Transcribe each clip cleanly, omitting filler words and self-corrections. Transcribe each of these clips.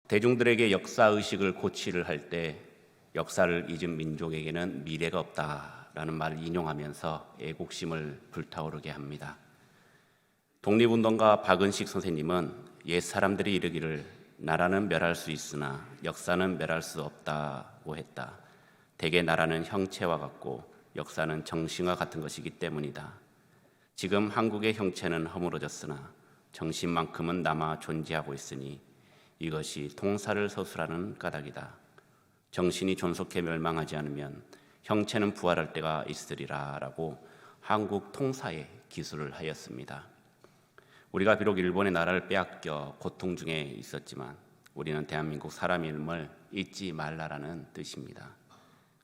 대중들에게 역사의식을 고취를 할 때 역사를 잊은 민족에게는 미래가 없다라는 말을 인용하면서 애국심을 불타오르게 합니다. 독립운동가 박은식 선생님은 옛 사람들이 이르기를 나라는 멸할 수 있으나 역사는 멸할 수 없다고 했다. 대개 나라는 형체와 같고 역사는 정신과 같은 것이기 때문이다. 지금 한국의 형체는 허물어졌으나 정신만큼은 남아 존재하고 있으니 이것이 통사를 서술하는 까닭이다. 정신이 존속해 멸망하지 않으면 형체는 부활할 때가 있으리라 라고 한국 통사에 기술을 하였습니다. 우리가 비록 일본의 나라를 빼앗겨 고통 중에 있었지만 우리는 대한민국 사람임을 잊지 말라라는 뜻입니다.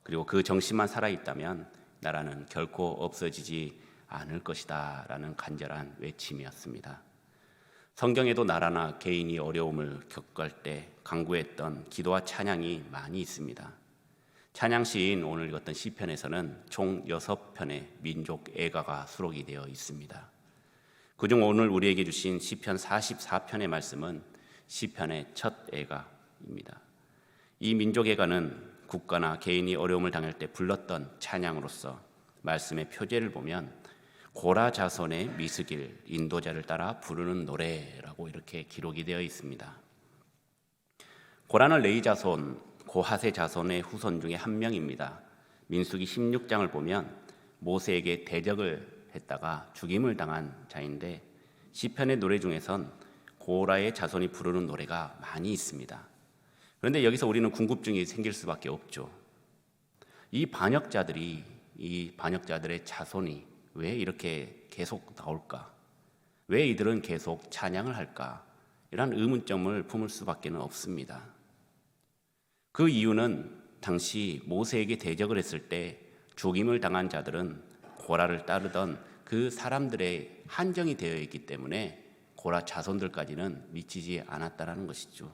그리고 그 정신만 살아있다면 나라는 결코 없어지지 않을 것이다 라는 간절한 외침이었습니다. 성경에도 나라나 개인이 어려움을 겪을 때 강구했던 기도와 찬양이 많이 있습니다. 찬양 시인 오늘 읽었던 시편에서는 총 6편의 민족 애가가 수록이 되어 있습니다. 그중 오늘 우리에게 주신 시편 44편의 말씀은 시편의 첫 애가입니다. 이 민족 애가는 국가나 개인이 어려움을 당할 때 불렀던 찬양으로서 말씀의 표제를 보면 고라 자손의 미스길 인도자를 따라 부르는 노래라고 이렇게 기록이 되어 있습니다. 고라는 레위 자손, 고핫의 자손의 후손 중에 한 명입니다. 민수기 16장을 보면 모세에게 대적을 했다가 죽임을 당한 자인데 시편의 노래 중에선 고라의 자손이 부르는 노래가 많이 있습니다. 그런데 여기서 우리는 궁금증이 생길 수밖에 없죠. 이 반역자들의 자손이 왜 이렇게 계속 나올까? 왜 이들은 계속 찬양을 할까? 이런 의문점을 품을 수밖에 없습니다. 그 이유는 당시 모세에게 대적을 했을 때 죽임을 당한 자들은 고라를 따르던 그 사람들의 한정이 되어 있기 때문에 고라 자손들까지는 미치지 않았다는 것이죠.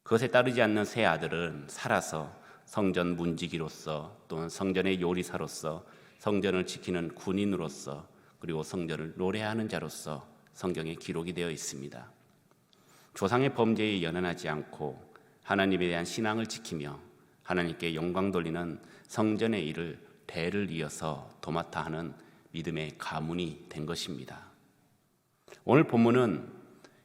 그것에 따르지 않는 세 아들은 살아서 성전 문지기로서 또는 성전의 요리사로서 성전을 지키는 군인으로서 그리고 성전을 노래하는 자로서 성경에 기록이 되어 있습니다. 조상의 범죄에 연연하지 않고 하나님에 대한 신앙을 지키며 하나님께 영광 돌리는 성전의 일을 대를 이어서 도맡아 하는 믿음의 가문이 된 것입니다. 오늘 본문은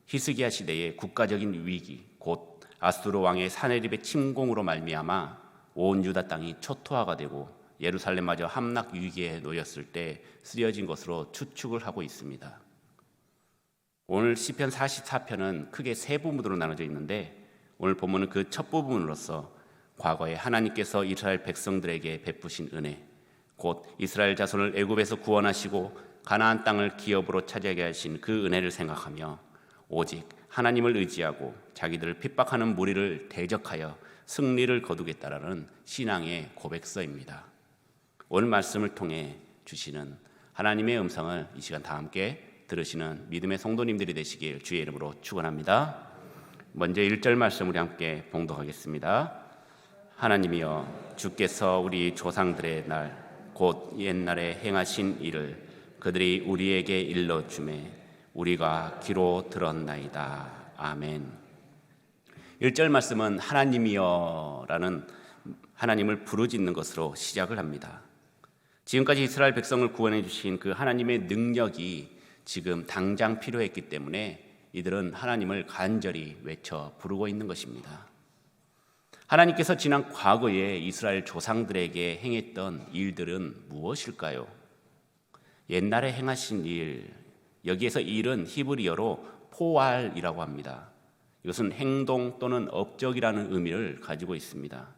히스기야 시대의 국가적인 위기, 곧 아수르 왕의 사네립의 침공으로 말미암아 온 유다 땅이 초토화가 되고 예루살렘마저 함락 위기에 놓였을 때 쓰여진 것으로 추측을 하고 있습니다. 오늘 시편 44편은 크게 세 부분으로 나눠져 있는데 오늘 본문은 그 첫 부분으로서 과거에 하나님께서 이스라엘 백성들에게 베푸신 은혜, 곧 이스라엘 자손을 애굽에서 구원하시고 가나안 땅을 기업으로 차지하게 하신 그 은혜를 생각하며 오직 하나님을 의지하고 자기들을 핍박하는 무리를 대적하여 승리를 거두겠다라는 신앙의 고백서입니다. 오늘 말씀을 통해 주시는 하나님의 음성을 이 시간 다 함께 들으시는 믿음의 성도님들이 되시길 주의 이름으로 축원합니다. 먼저 1절 말씀 우리 함께 봉독하겠습니다. 하나님이여 주께서 우리 조상들의 날 곧 옛날에 행하신 일을 그들이 우리에게 일러주매 우리가 귀로 들었나이다. 아멘. 1절 말씀은 하나님이여 라는 하나님을 부르짖는 것으로 시작을 합니다. 지금까지 이스라엘 백성을 구원해 주신 그 하나님의 능력이 지금 당장 필요했기 때문에 이들은 하나님을 간절히 외쳐 부르고 있는 것입니다. 하나님께서 지난 과거에 이스라엘 조상들에게 행했던 일들은 무엇일까요? 옛날에 행하신 일, 여기에서 일은 히브리어로 포알이라고 합니다. 이것은 행동 또는 업적이라는 의미를 가지고 있습니다.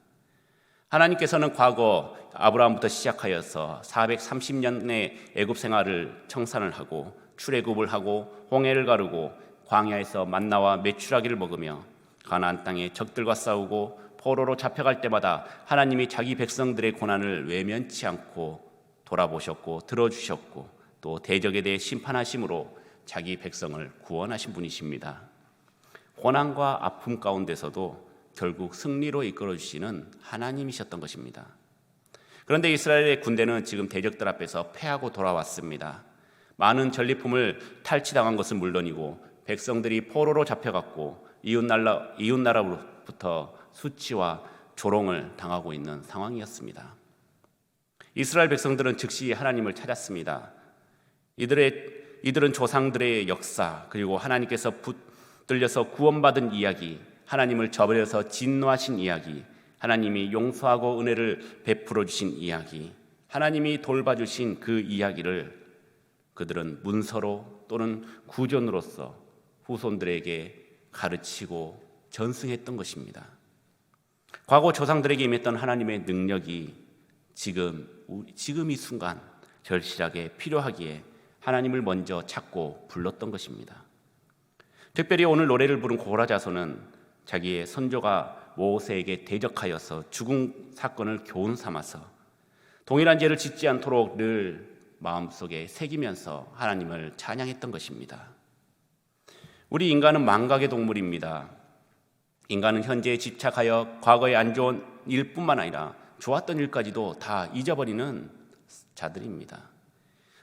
하나님께서는 과거 아브라함부터 시작하여서 430년의 애굽 생활을 청산을 하고 출애굽을 하고 홍해를 가르고 광야에서 만나와 메추라기를 먹으며 가나안 땅의 적들과 싸우고 포로로 잡혀갈 때마다 하나님이 자기 백성들의 고난을 외면치 않고 돌아보셨고 들어주셨고 또 대적에 대해 심판하심으로 자기 백성을 구원하신 분이십니다. 고난과 아픔 가운데서도 결국 승리로 이끌어주시는 하나님이셨던 것입니다. 그런데 이스라엘의 군대는 지금 대적들 앞에서 패하고 돌아왔습니다. 많은 전리품을 탈취당한 것은 물론이고 백성들이 포로로 잡혀갔고 이웃나라로부터 수치와 조롱을 당하고 있는 상황이었습니다. 이스라엘 백성들은 즉시 하나님을 찾았습니다. 이들은 조상들의 역사 그리고 하나님께서 붙들려서 구원받은 이야기, 하나님을 저버려서 진노하신 이야기, 하나님이 용서하고 은혜를 베풀어 주신 이야기, 하나님이 돌봐주신 그 이야기를 그들은 문서로 또는 구전으로서 후손들에게 가르치고 전승했던 것입니다. 과거 조상들에게 임했던 하나님의 능력이 지금 이 순간 절실하게 필요하기에 하나님을 먼저 찾고 불렀던 것입니다. 특별히 오늘 노래를 부른 고라 자손은 자기의 선조가 모세에게 대적하여서 죽은 사건을 교훈 삼아서 동일한 죄를 짓지 않도록 늘 마음속에 새기면서 하나님을 찬양했던 것입니다. 우리 인간은 망각의 동물입니다. 인간은 현재에 집착하여 과거에 안 좋은 일뿐만 아니라 좋았던 일까지도 다 잊어버리는 자들입니다.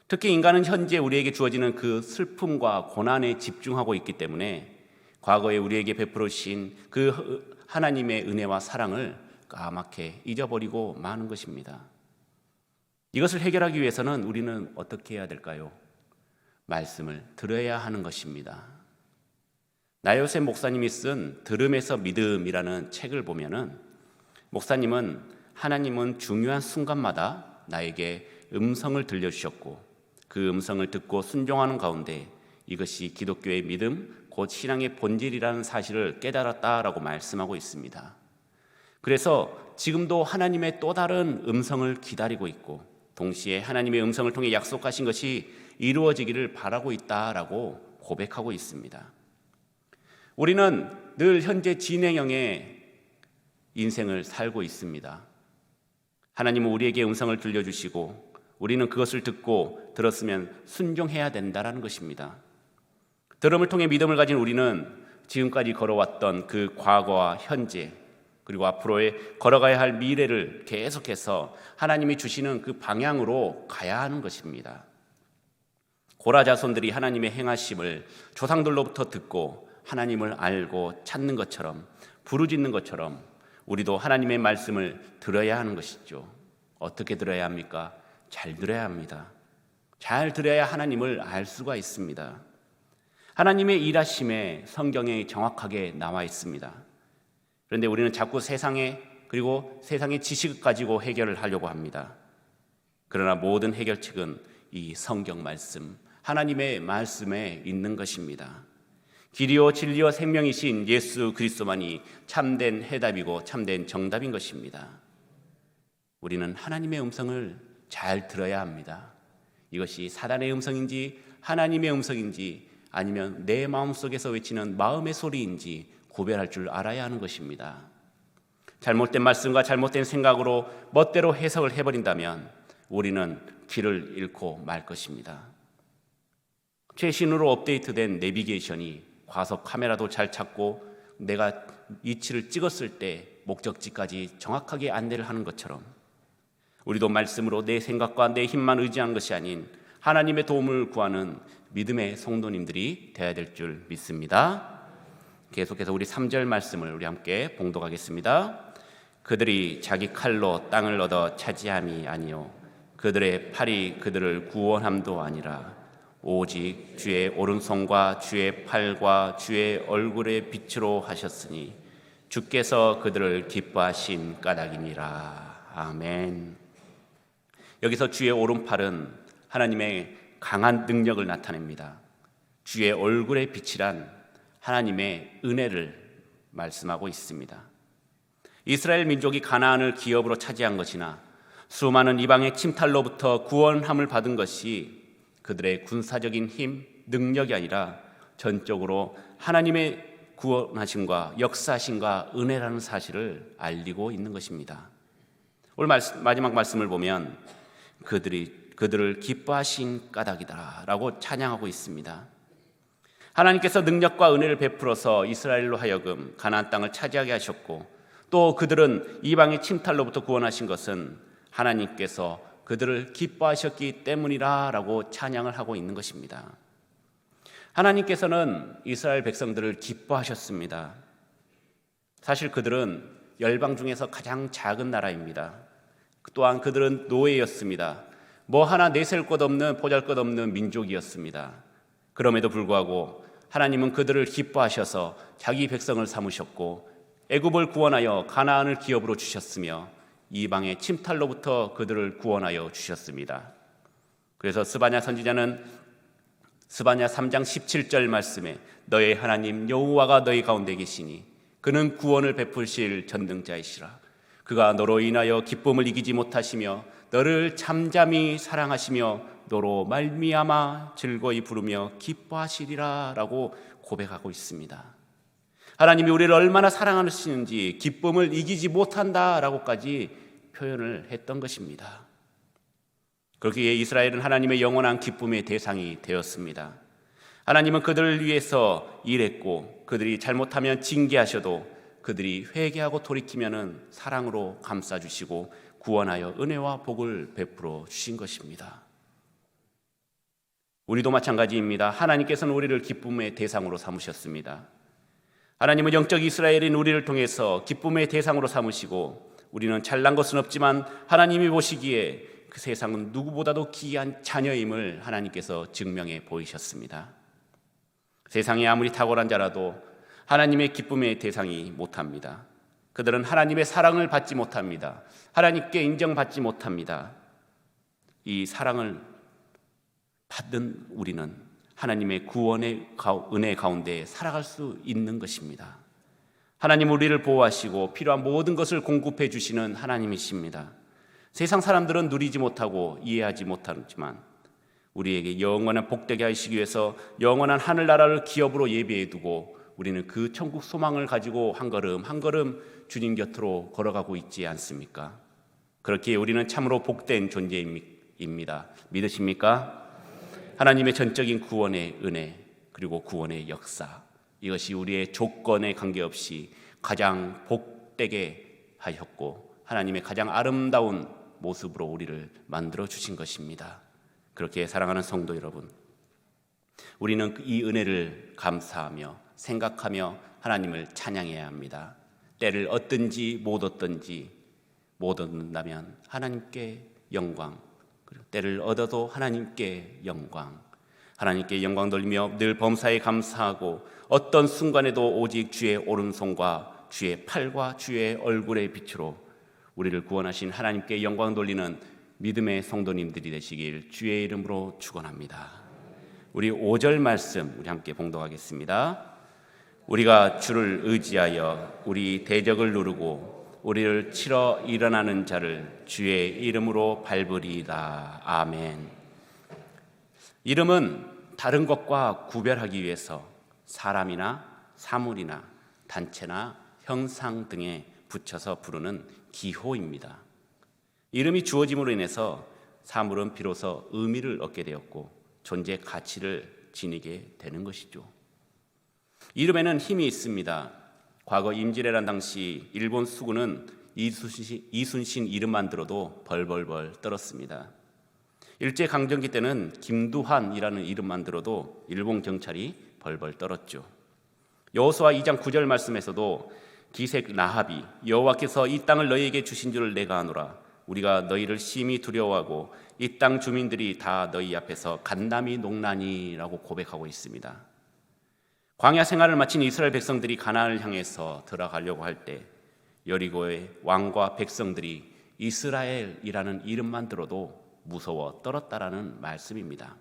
특히 인간은 현재 우리에게 주어지는 그 슬픔과 고난에 집중하고 있기 때문에 과거에 우리에게 베풀어 주신 그 하나님의 은혜와 사랑을 까맣게 잊어버리고 마는 것입니다. 이것을 해결하기 위해서는 우리는 어떻게 해야 될까요? 말씀을 들어야 하는 것입니다. 나요셉 목사님이 쓴 들음에서 믿음이라는 책을 보면은 목사님은 하나님은 중요한 순간마다 나에게 음성을 들려주셨고 그 음성을 듣고 순종하는 가운데 이것이 기독교의 믿음, 곧 신앙의 본질이라는 사실을 깨달았다라고 말씀하고 있습니다. 그래서 지금도 하나님의 또 다른 음성을 기다리고 있고 동시에 하나님의 음성을 통해 약속하신 것이 이루어지기를 바라고 있다라고 고백하고 있습니다. 우리는 늘 현재 진행형의 인생을 살고 있습니다. 하나님은 우리에게 음성을 들려주시고 우리는 그것을 듣고 들었으면 순종해야 된다는 것입니다. 들음을 통해 믿음을 가진 우리는 지금까지 걸어왔던 그 과거와 현재 그리고 앞으로의 걸어가야 할 미래를 계속해서 하나님이 주시는 그 방향으로 가야 하는 것입니다. 고라 자손들이 하나님의 행하심을 조상들로부터 듣고 하나님을 알고 찾는 것처럼 부르짖는 것처럼 우리도 하나님의 말씀을 들어야 하는 것이죠. 어떻게 들어야 합니까? 잘 들어야 합니다. 잘 들어야 하나님을 알 수가 있습니다. 하나님의 일하심에 성경에 정확하게 나와 있습니다. 그런데 우리는 자꾸 세상의 지식을 가지고 해결을 하려고 합니다. 그러나 모든 해결책은 이 성경 말씀, 하나님의 말씀에 있는 것입니다. 길이요 진리요 생명이신 예수 그리스도만이 참된 해답이고 참된 정답인 것입니다. 우리는 하나님의 음성을 잘 들어야 합니다. 이것이 사단의 음성인지 하나님의 음성인지 아니면 내 마음속에서 외치는 마음의 소리인지 구별할 줄 알아야 하는 것입니다. 잘못된 말씀과 잘못된 생각으로 멋대로 해석을 해버린다면 우리는 길을 잃고 말 것입니다. 최신으로 업데이트된 내비게이션이 과속 카메라도 잘 찾고 내가 위치를 찍었을 때 목적지까지 정확하게 안내를 하는 것처럼 우리도 말씀으로 내 생각과 내 힘만 의지하는 것이 아닌 하나님의 도움을 구하는 믿음의 성도님들이 되어야 될 줄 믿습니다. 계속해서 우리 3절 말씀을 우리 함께 봉독하겠습니다. 그들이 자기 칼로 땅을 얻어 차지함이 아니요 그들의 팔이 그들을 구원함도 아니라 오직 주의 오른손과 주의 팔과 주의 얼굴의 빛으로 하셨으니 주께서 그들을 기뻐하신 까닭이니라. 아멘. 여기서 주의 오른팔은 하나님의 강한 능력을 나타냅니다. 주의 얼굴의 빛이란 하나님의 은혜를 말씀하고 있습니다. 이스라엘 민족이 가나안을 기업으로 차지한 것이나 수많은 이방의 침탈로부터 구원함을 받은 것이 그들의 군사적인 힘, 능력이 아니라 전적으로 하나님의 구원하심과 역사하심과 은혜라는 사실을 알리고 있는 것입니다. 오늘 마지막 말씀을 보면 그들을 기뻐하신 까닭이다 라고 찬양하고 있습니다. 하나님께서 능력과 은혜를 베풀어서 이스라엘로 하여금 가나안 땅을 차지하게 하셨고 또 그들은 이방의 침탈로부터 구원하신 것은 하나님께서 그들을 기뻐하셨기 때문이라 라고 찬양을 하고 있는 것입니다. 하나님께서는 이스라엘 백성들을 기뻐하셨습니다. 사실 그들은 열방 중에서 가장 작은 나라입니다. 또한 그들은 노예였습니다. 뭐 하나 내세울 것 없는 보잘것없는 민족이었습니다. 그럼에도 불구하고 하나님은 그들을 기뻐하셔서 자기 백성을 삼으셨고 애굽을 구원하여 가나안을 기업으로 주셨으며 이방의 침탈로부터 그들을 구원하여 주셨습니다. 그래서 스바냐 선지자는 스바냐 3장 17절 말씀에 너의 하나님 여호와가 너희 가운데 계시니 그는 구원을 베푸실 전능자이시라. 그가 너로 인하여 기쁨을 이기지 못하시며 너를 잠잠히 사랑하시며 너로 말미암아 즐거이 부르며 기뻐하시리라 라고 고백하고 있습니다. 하나님이 우리를 얼마나 사랑하시는지 기쁨을 이기지 못한다라고까지 표현을 했던 것입니다. 그렇기에 이스라엘은 하나님의 영원한 기쁨의 대상이 되었습니다. 하나님은 그들을 위해서 일했고 그들이 잘못하면 징계하셔도 그들이 회개하고 돌이키면 사랑으로 감싸주시고 구원하여 은혜와 복을 베풀어 주신 것입니다. 우리도 마찬가지입니다. 하나님께서는 우리를 기쁨의 대상으로 삼으셨습니다. 하나님은 영적 이스라엘인 우리를 통해서 기쁨의 대상으로 삼으시고 우리는 잘난 것은 없지만 하나님이 보시기에 그 세상은 누구보다도 귀한 자녀임을 하나님께서 증명해 보이셨습니다. 세상에 아무리 탁월한 자라도 하나님의 기쁨의 대상이 못합니다. 그들은 하나님의 사랑을 받지 못합니다. 하나님께 인정받지 못합니다. 이 사랑을 받은 우리는 하나님의 구원의 은혜 가운데 살아갈 수 있는 것입니다. 하나님 우리를 보호하시고 필요한 모든 것을 공급해 주시는 하나님이십니다. 세상 사람들은 누리지 못하고 이해하지 못하지만 우리에게 영원한 복되게 하시기 위해서 영원한 하늘나라를 기업으로 예비해 두고 우리는 그 천국 소망을 가지고 한 걸음 한 걸음 주님 곁으로 걸어가고 있지 않습니까? 그렇기에 우리는 참으로 복된 존재입니다. 믿으십니까? 하나님의 전적인 구원의 은혜 그리고 구원의 역사, 이것이 우리의 조건에 관계없이 가장 복되게 하셨고 하나님의 가장 아름다운 모습으로 우리를 만들어 주신 것입니다. 그렇게 사랑하는 성도 여러분, 우리는 이 은혜를 감사하며 생각하며 하나님을 찬양해야 합니다. 때를 얻든지 못 얻든지 못 얻는다면 하나님께 영광, 때를 얻어도 하나님께 영광, 하나님께 영광 돌리며 늘 범사에 감사하고 어떤 순간에도 오직 주의 오른손과 주의 팔과 주의 얼굴의 빛으로 우리를 구원하신 하나님께 영광 돌리는 믿음의 성도님들이 되시길 주의 이름으로 축원합니다. 우리 5절 말씀 우리 함께 봉독하겠습니다. 우리가 주를 의지하여 우리 대적을 누르고 우리를 치러 일어나는 자를 주의 이름으로 밟으리이다. 아멘. 이름은 다른 것과 구별하기 위해서 사람이나 사물이나 단체나 형상 등에 붙여서 부르는 기호입니다. 이름이 주어짐으로 인해서 사물은 비로소 의미를 얻게 되었고 존재 가치를 지니게 되는 것이죠. 이름에는 힘이 있습니다. 과거 임진왜란 당시 일본 수군은 이순신 이름만 들어도 벌벌벌 떨었습니다. 일제강점기 때는 김두한이라는 이름만 들어도 일본 경찰이 벌벌 떨었죠. 여호수아 2장 9절 말씀에서도 기색 라합이 여호와께서 이 땅을 너희에게 주신 줄 내가 아노라. 우리가 너희를 심히 두려워하고 이 땅 주민들이 다 너희 앞에서 간담이 농나니라고 고백하고 있습니다. 광야 생활을 마친 이스라엘 백성들이 가나안을 향해서 들어가려고 할 때 여리고의 왕과 백성들이 이스라엘이라는 이름만 들어도 무서워 떨었다라는 말씀입니다.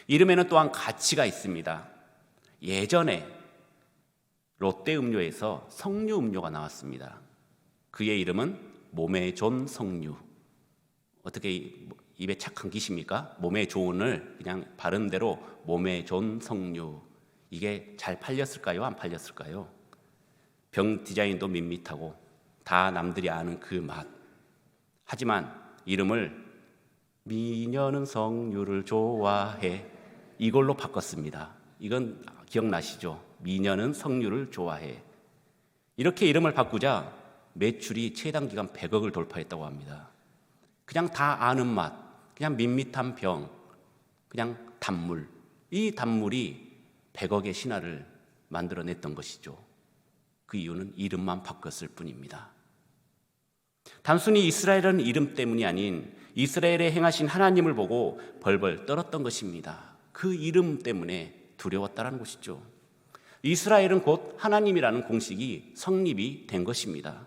이름에는 또한 가치가 있습니다. 예전에 롯데 음료에서 석류 음료가 나왔습니다. 그의 이름은 몸에 좋은 석류. 어떻게 입에 착 감기십니까? 몸에 좋은을 그냥 바른 대로 몸에 좋은 석류. 이게 잘 팔렸을까요? 안 팔렸을까요? 병 디자인도 밋밋하고 다 남들이 아는 그 맛. 하지만 이름을 미녀는 석류를 좋아해 이걸로 바꿨습니다. 이건 기억나시죠? 미녀는 석류를 좋아해. 이렇게 이름을 바꾸자 매출이 최단 기간 100억을 돌파했다고 합니다. 그냥 다 아는 맛, 그냥 밋밋한 병, 그냥 단물. 이 단물이 100억의 신화를 만들어냈던 것이죠. 그 이유는 이름만 바꿨을 뿐입니다. 단순히 이스라엘이라는 이름 때문이 아닌 이스라엘에 행하신 하나님을 보고 벌벌 떨었던 것입니다. 그 이름 때문에 두려웠다는 것이죠. 이스라엘은 곧 하나님이라는 공식이 성립이 된 것입니다.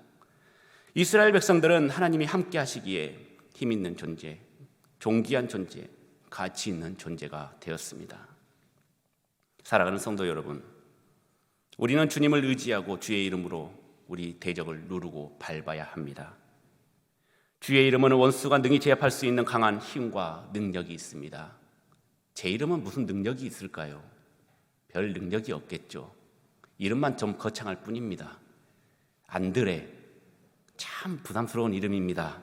이스라엘 백성들은 하나님이 함께 하시기에 힘 있는 존재, 존귀한 존재, 가치 있는 존재가 되었습니다. 살아가는 성도 여러분, 우리는 주님을 의지하고 주의 이름으로 우리 대적을 누르고 밟아야 합니다. 주의 이름은 원수가 능히 제압할 수 있는 강한 힘과 능력이 있습니다. 제 이름은 무슨 능력이 있을까요? 별 능력이 없겠죠. 이름만 좀 거창할 뿐입니다. 안드레, 참 부담스러운 이름입니다.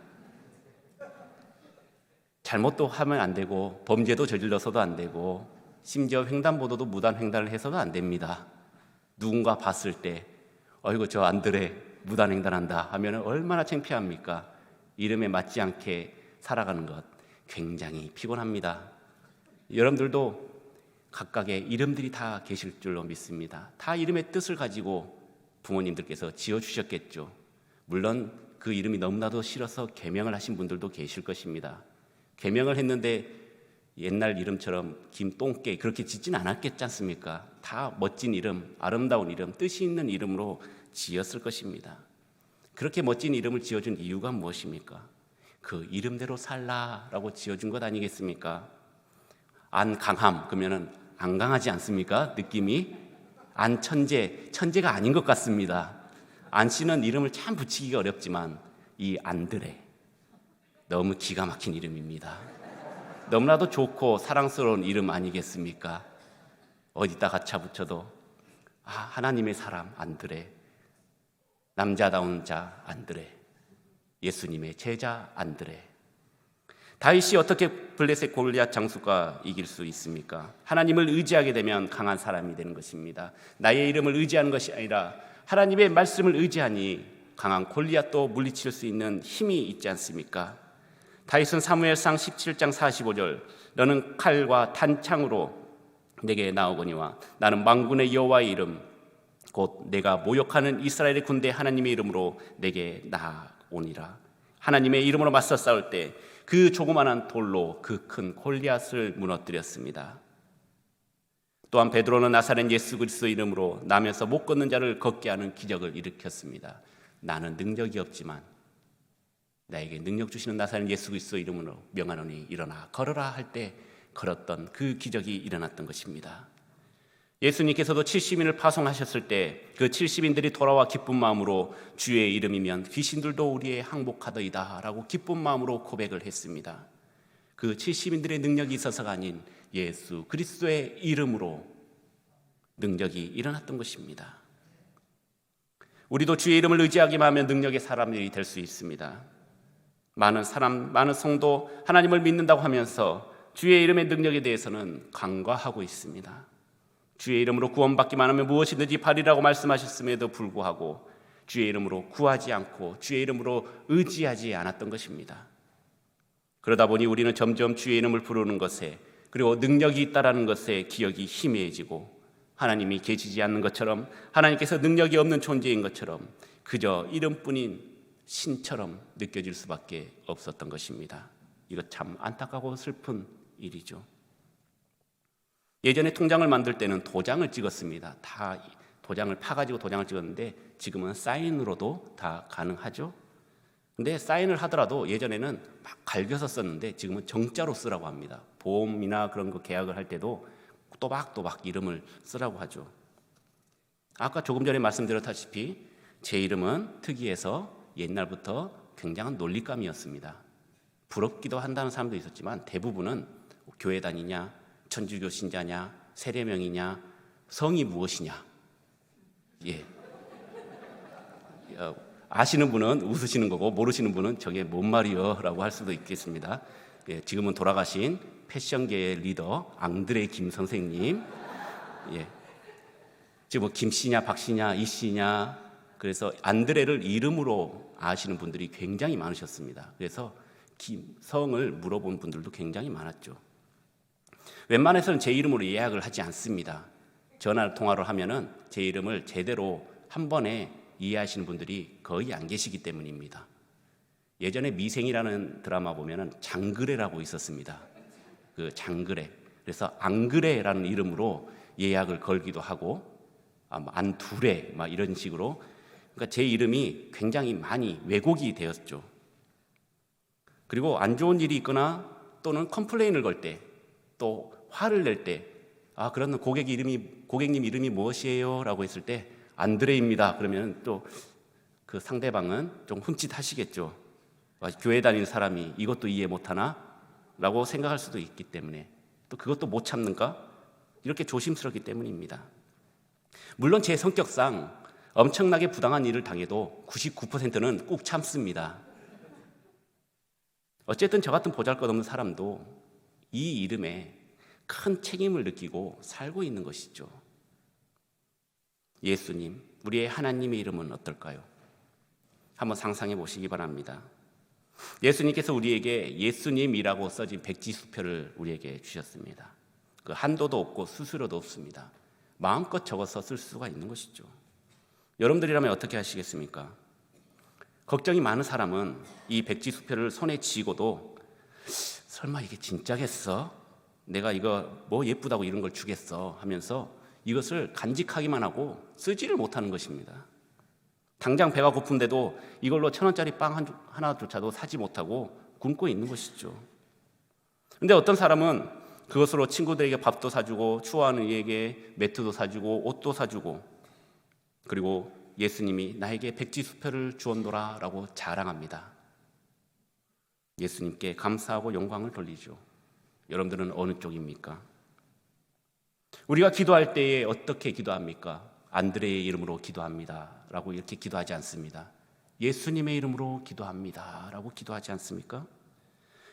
잘못도 하면 안 되고 범죄도 저질러서도 안 되고 심지어 횡단보도도 무단횡단을 해서도 안 됩니다. 누군가 봤을 때 어이구 저 안드레 무단횡단한다 하면 얼마나 창피합니까? 이름에 맞지 않게 살아가는 것 굉장히 피곤합니다. 여러분들도 각각의 이름들이 다 계실 줄로 믿습니다. 다 이름의 뜻을 가지고 부모님들께서 지어주셨겠죠. 물론 그 이름이 너무나도 싫어서 개명을 하신 분들도 계실 것입니다. 개명을 했는데 옛날 이름처럼 김똥개 그렇게 짓진 않았겠지 않습니까? 다 멋진 이름, 아름다운 이름, 뜻이 있는 이름으로 지었을 것입니다. 그렇게 멋진 이름을 지어준 이유가 무엇입니까? 그 이름대로 살라라고 지어준 것 아니겠습니까? 안강함 그러면은 안 강하지 않습니까? 느낌이 안천재, 천재가 아닌 것 같습니다. 안 씨는 이름을 참 붙이기가 어렵지만 이 안드레 너무 기가 막힌 이름입니다. 너무나도 좋고 사랑스러운 이름 아니겠습니까? 어디다 갖다 붙여도 하나님의 사람 안드레, 남자다운 자 안드레, 예수님의 제자 안드레. 다윗이 어떻게 블레셋 골리앗 장수가 이길 수 있습니까? 하나님을 의지하게 되면 강한 사람이 되는 것입니다. 나의 이름을 의지하는 것이 아니라 하나님의 말씀을 의지하니 강한 골리앗도 물리칠 수 있는 힘이 있지 않습니까? 다윗은 사무엘상 17장 45절 너는 칼과 탄창으로 내게 나오거니와 나는 만군의 여호와의 이름 곧 내가 모욕하는 이스라엘의 군대 하나님의 이름으로 내게 나오니라. 하나님의 이름으로 맞서 싸울 때 그 조그마한 돌로 그 큰 골리앗을 무너뜨렸습니다. 또한 베드로는 나사렛 예수 그리스도 이름으로 나면서 못 걷는 자를 걷게 하는 기적을 일으켰습니다. 나는 능력이 없지만 나에게 능력 주시는 나사렛 예수 그리스도 이름으로 명하노니 일어나 걸어라 할 때 걸었던 그 기적이 일어났던 것입니다. 예수님께서도 70인을 파송하셨을 때 그 70인들이 돌아와 기쁜 마음으로 주의 이름이면 귀신들도 우리의 항복하더이다 라고 기쁜 마음으로 고백을 했습니다. 그 70인들의 능력이 있어서가 아닌 예수 그리스도의 이름으로 능력이 일어났던 것입니다. 우리도 주의 이름을 의지하기만 하면 능력의 사람들이 될 수 있습니다. 많은 사람, 많은 성도 하나님을 믿는다고 하면서 주의 이름의 능력에 대해서는 간과하고 있습니다. 주의 이름으로 구원받기만 하면 무엇이든지 바리라고 말씀하셨음에도 불구하고 주의 이름으로 구하지 않고 주의 이름으로 의지하지 않았던 것입니다. 그러다 보니 우리는 점점 주의 이름을 부르는 것에 그리고 능력이 있다라는 것에 기억이 희미해지고 하나님이 계시지 않는 것처럼 하나님께서 능력이 없는 존재인 것처럼 그저 이름뿐인 신처럼 느껴질 수밖에 없었던 것입니다. 이거 참 안타깝고 슬픈 일이죠. 예전에 통장을 만들 때는 도장을 찍었습니다. 다 도장을 파가지고 도장을 찍었는데 지금은 사인으로도 다 가능하죠. 근데 사인을 하더라도 예전에는 막 갈겨서 썼는데 지금은 정자로 쓰라고 합니다. 보험이나 그런 거 계약을 할 때도 또박또박 이름을 쓰라고 하죠. 아까 조금 전에 말씀드렸다시피 제 이름은 특이해서 옛날부터 굉장한 놀림감이었습니다. 부럽기도 한다는 사람도 있었지만 대부분은 교회 다니냐, 천주교 신자냐, 세례명이냐, 성이 무엇이냐. 아시는 분은 웃으시는 거고 모르시는 분은 저게 뭔 말이요 라고 할 수도 있겠습니다. 지금은 돌아가신 패션계의 리더 앙드레 김 선생님. 지금 뭐 김씨냐 박씨냐 이씨냐 그래서 안드레를 이름으로 아시는 분들이 굉장히 많으셨습니다. 그래서 성을 물어본 분들도 굉장히 많았죠. 웬만해서는 제 이름으로 예약을 하지 않습니다. 전화 통화를 하면은 제 이름을 제대로 한 번에 이해하시는 분들이 거의 안 계시기 때문입니다. 예전에 미생이라는 드라마 보면은 장그래라고 있었습니다. 그 장그래. 그래서 안그래라는 이름으로 예약을 걸기도 하고 안두래 막 이런 식으로, 그러니까 제 이름이 굉장히 많이 왜곡이 되었죠. 그리고 안 좋은 일이 있거나 또는 컴플레인을 걸 때, 또 화를 낼 때, 그런 고객님 이름이 무엇이에요? 라고 했을 때 안드레입니다. 그러면 또 그 상대방은 좀 흠칫하시겠죠. 교회 다니는 사람이 이것도 이해 못하나? 라고 생각할 수도 있기 때문에, 또 그것도 못 참는가? 이렇게 조심스럽기 때문입니다. 물론 제 성격상 엄청나게 부당한 일을 당해도 99%는 꾹 참습니다. 어쨌든 저 같은 보잘것없는 사람도 이 이름에 큰 책임을 느끼고 살고 있는 것이죠. 예수님, 우리의 하나님의 이름은 어떨까요? 한번 상상해 보시기 바랍니다. 예수님께서 우리에게 예수님이라고 써진 백지수표를 우리에게 주셨습니다. 그 한도도 없고 수수료도 없습니다. 마음껏 적어서 쓸 수가 있는 것이죠. 여러분들이라면 어떻게 하시겠습니까? 걱정이 많은 사람은 이 백지수표를 손에 쥐고도 설마 이게 진짜겠어? 내가 이거 뭐 예쁘다고 이런 걸 주겠어? 하면서 이것을 간직하기만 하고 쓰지를 못하는 것입니다. 당장 배가 고픈데도 이걸로 1,000원짜리 빵 하나조차도 사지 못하고 굶고 있는 것이죠. 그런데 어떤 사람은 그것으로 친구들에게 밥도 사주고 추워하는 이에게 매트도 사주고 옷도 사주고, 그리고 예수님이 나에게 백지수표를 주었노라 라고 자랑합니다. 예수님께 감사하고 영광을 돌리죠. 여러분들은 어느 쪽입니까? 우리가 기도할 때에 어떻게 기도합니까? 안드레의 이름으로 기도합니다 라고 이렇게 기도하지 않습니다. 예수님의 이름으로 기도합니다 라고 기도하지 않습니까?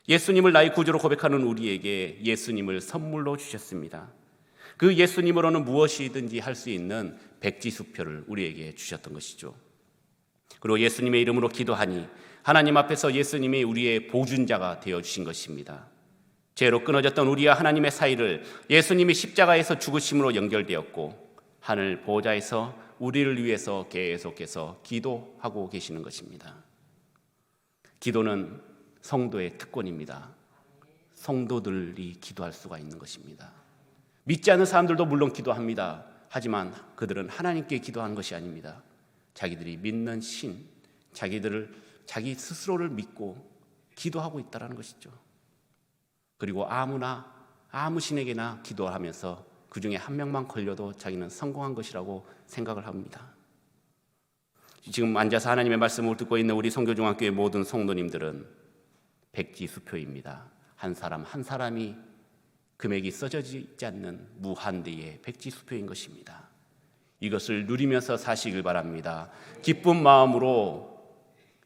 예수님을 나의 구주로 고백하는 우리에게 예수님을 선물로 주셨습니다. 그 예수님으로는 무엇이든지 할 수 있는 백지수표를 우리에게 주셨던 것이죠. 그리고 예수님의 이름으로 기도하니 하나님 앞에서 예수님이 우리의 보존자가 되어주신 것입니다. 죄로 끊어졌던 우리와 하나님의 사이를 예수님이 십자가에서 죽으심으로 연결되었고, 하늘 보좌에서 우리를 위해서 계속해서 기도하고 계시는 것입니다. 기도는 성도의 특권입니다. 성도들이 기도할 수가 있는 것입니다. 믿지 않는 사람들도 물론 기도합니다. 하지만 그들은 하나님께 기도하는 것이 아닙니다. 자기들이 믿는 신, 자기 스스로를 믿고 기도하고 있다는 것이죠. 그리고 아무 신에게나 기도하면서 그 중에 한 명만 걸려도 자기는 성공한 것이라고 생각을 합니다. 지금 앉아서 하나님의 말씀을 듣고 있는 우리 성교중학교의 모든 성도님들은 백지수표입니다. 한 사람 한 사람이 금액이 써져 있지 않는 무한대의 백지수표인 것입니다. 이것을 누리면서 사시길 바랍니다. 기쁜 마음으로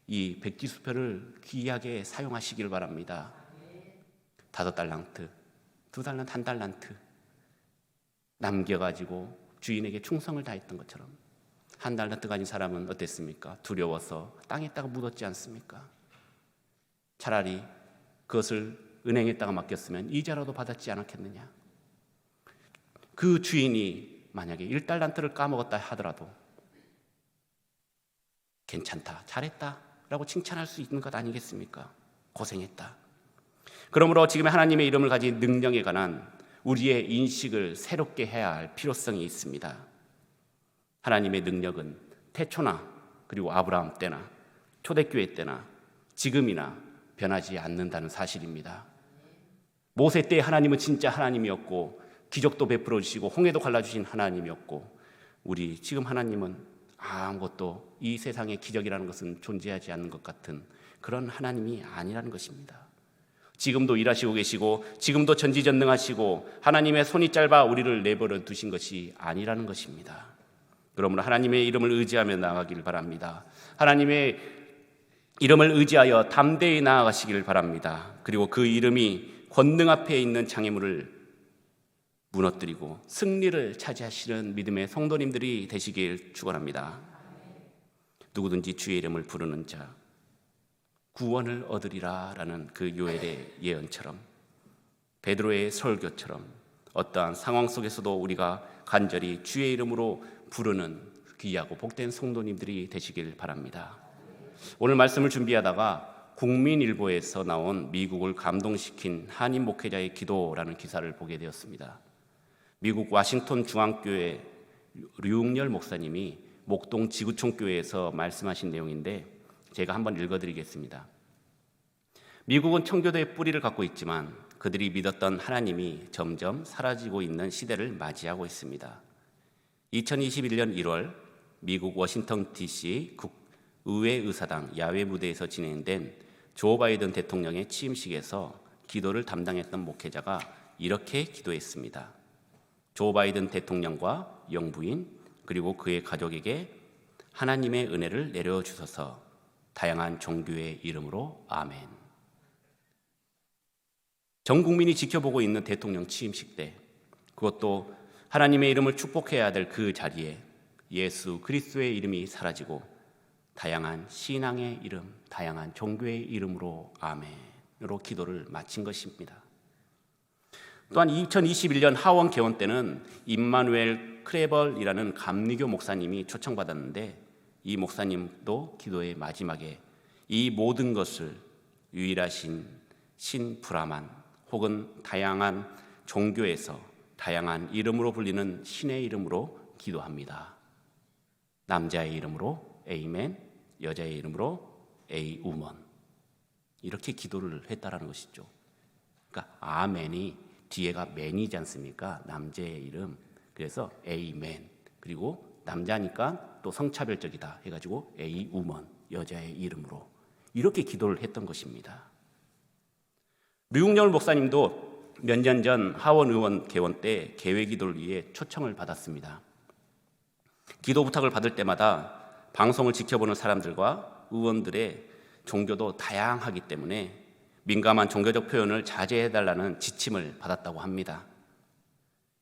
이 백지수표를 귀하게 사용하시길 바랍니다. 5달란트, 2달란트, 1달란트 남겨가지고 주인에게 충성을 다했던 것처럼, 1달란트 가진 사람은 어땠습니까? 두려워서 땅에다가 묻었지 않습니까? 차라리 그것을 은행에다가 맡겼으면 이자라도 받았지 않았겠느냐. 그 주인이 만약에 1달란트를 까먹었다 하더라도 괜찮다, 잘했다 라고 칭찬할 수 있는 것 아니겠습니까? 고생했다. 그러므로 지금 하나님의 이름을 가진 능력에 관한 우리의 인식을 새롭게 해야 할 필요성이 있습니다. 하나님의 능력은 태초나 그리고 아브라함 때나 초대교회 때나 지금이나 변하지 않는다는 사실입니다. 모세 때 하나님은 진짜 하나님이었고 기적도 베풀어 주시고 홍해도 갈라주신 하나님이었고, 우리 지금 하나님은 아무것도 이 세상에 기적이라는 것은 존재하지 않는 것 같은 그런 하나님이 아니라는 것입니다. 지금도 일하시고 계시고 지금도 전지전능하시고 하나님의 손이 짧아 우리를 내버려 두신 것이 아니라는 것입니다. 그러므로 하나님의 이름을 의지하며 나아가길 바랍니다. 하나님의 이름을 의지하여 담대히 나아가시길 바랍니다. 그리고 그 이름이 권능 앞에 있는 장애물을 무너뜨리고 승리를 차지하시는 믿음의 성도님들이 되시길 축원합니다. 누구든지 주의 이름을 부르는 자 구원을 얻으리라라는 그 요엘의 예언처럼, 베드로의 설교처럼 어떠한 상황 속에서도 우리가 간절히 주의 이름으로 부르는 귀하고 복된 성도님들이 되시길 바랍니다. 오늘 말씀을 준비하다가 국민일보에서 나온 미국을 감동시킨 한인 목회자의 기도라는 기사를 보게 되었습니다. 미국 워싱턴 중앙교회 류웅열 목사님이 목동 지구촌 교회에서 말씀하신 내용인데 제가 한번 읽어드리겠습니다. 미국은 청교도의 뿌리를 갖고 있지만 그들이 믿었던 하나님이 점점 사라지고 있는 시대를 맞이하고 있습니다. 2021년 1월 미국 워싱턴 DC 국의회의사당 야외 무대에서 진행된 조 바이든 대통령의 취임식에서 기도를 담당했던 목회자가 이렇게 기도했습니다. 조 바이든 대통령과 영부인 그리고 그의 가족에게 하나님의 은혜를 내려주소서. 다양한 종교의 이름으로 아멘. 전 국민이 지켜보고 있는 대통령 취임식 때, 그것도 하나님의 이름을 축복해야 될 그 자리에 예수 그리스도의 이름이 사라지고 다양한 신앙의 이름, 다양한 종교의 이름으로 아멘으로 기도를 마친 것입니다. 또한 2021년 하원 개원 때는 임마누엘 크레벌이라는 감리교 목사님이 초청받았는데 이 목사님도 기도의 마지막에 이 모든 것을 유일하신 신 브라만 혹은 다양한 종교에서 다양한 이름으로 불리는 신의 이름으로 기도합니다. 남자의 이름으로 에이멘, 여자의 이름으로 에이우먼, 이렇게 기도를 했다라는 것이죠. 그러니까 아멘이 뒤에가 맨이지 않습니까? 남자의 이름. 그래서 에이멘, 그리고 남자니까 또 성차별적이다 해가지고 에이우먼, 여자의 이름으로 이렇게 기도를 했던 것입니다. 류웅열 목사님도 몇 년 전 하원 의원 개원 때 개회 기도를 위해 초청을 받았습니다. 기도 부탁을 받을 때마다 방송을 지켜보는 사람들과 의원들의 종교도 다양하기 때문에 민감한 종교적 표현을 자제해달라는 지침을 받았다고 합니다.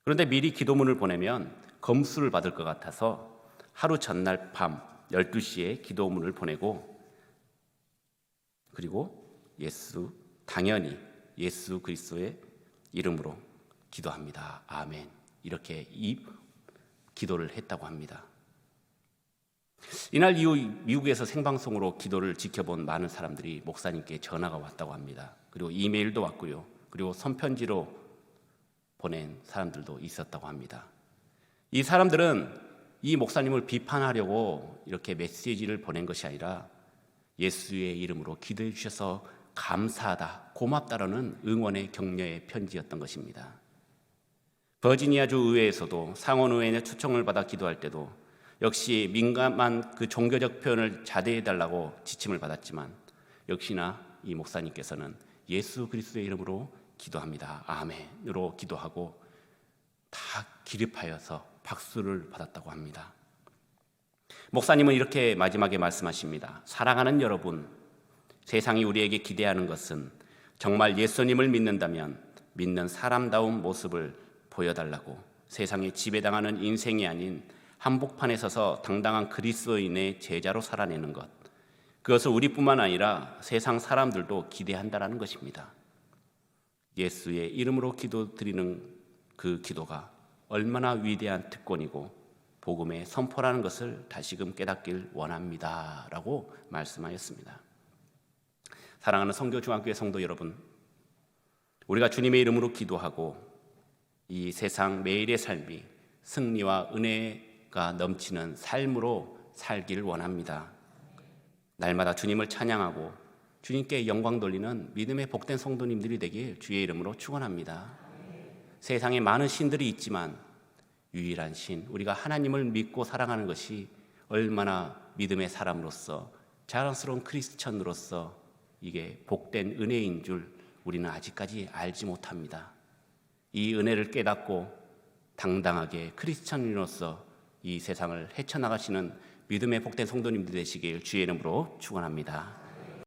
그런데 미리 기도문을 보내면 검수를 받을 것 같아서 하루 전날 밤 12시에 기도문을 보내고, 그리고 당연히 예수 그리스도의 이름으로 기도합니다. 아멘. 이렇게 이 기도를 했다고 합니다. 이날 이후 미국에서 생방송으로 기도를 지켜본 많은 사람들이 목사님께 전화가 왔다고 합니다. 그리고 이메일도 왔고요. 그리고 손편지로 보낸 사람들도 있었다고 합니다. 이 사람들은 이 목사님을 비판하려고 이렇게 메시지를 보낸 것이 아니라 예수의 이름으로 기도해 주셔서 감사하다, 고맙다라는 응원의 격려의 편지였던 것입니다. 버지니아주 의회에서도 상원의원의 초청을 받아 기도할 때도 역시 민감한 그 종교적 표현을 자제해달라고 지침을 받았지만 역시나 이 목사님께서는 예수 그리스도의 이름으로 기도합니다. 아멘으로 기도하고 다 기립하여서 박수를 받았다고 합니다. 목사님은 이렇게 마지막에 말씀하십니다. 사랑하는 여러분, 세상이 우리에게 기대하는 것은 정말 예수님을 믿는다면 믿는 사람다운 모습을 보여달라고, 세상에 지배당하는 인생이 아닌 한복판에 서서 당당한 그리스도인의 제자로 살아내는 것, 그것을 우리뿐만 아니라 세상 사람들도 기대한다라는 것입니다. 예수의 이름으로 기도드리는 그 기도가 얼마나 위대한 특권이고 복음의 선포라는 것을 다시금 깨닫길 원합니다 라고 말씀하였습니다. 사랑하는 성교중앙교회 성도 여러분, 우리가 주님의 이름으로 기도하고 이 세상 매일의 삶이 승리와 은혜가 넘치는 삶으로 살기를 원합니다. 날마다 주님을 찬양하고 주님께 영광 돌리는 믿음의 복된 성도님들이 되길 주의 이름으로 축원합니다. 세상에 많은 신들이 있지만 유일한 신, 우리가 하나님을 믿고 사랑하는 것이 얼마나 믿음의 사람으로서, 자랑스러운 크리스천으로서 이게 복된 은혜인 줄 우리는 아직까지 알지 못합니다. 이 은혜를 깨닫고 당당하게 크리스천으로서 이 세상을 헤쳐나가시는 믿음의 복된 성도님들 되시길 주의 이름으로 축원합니다.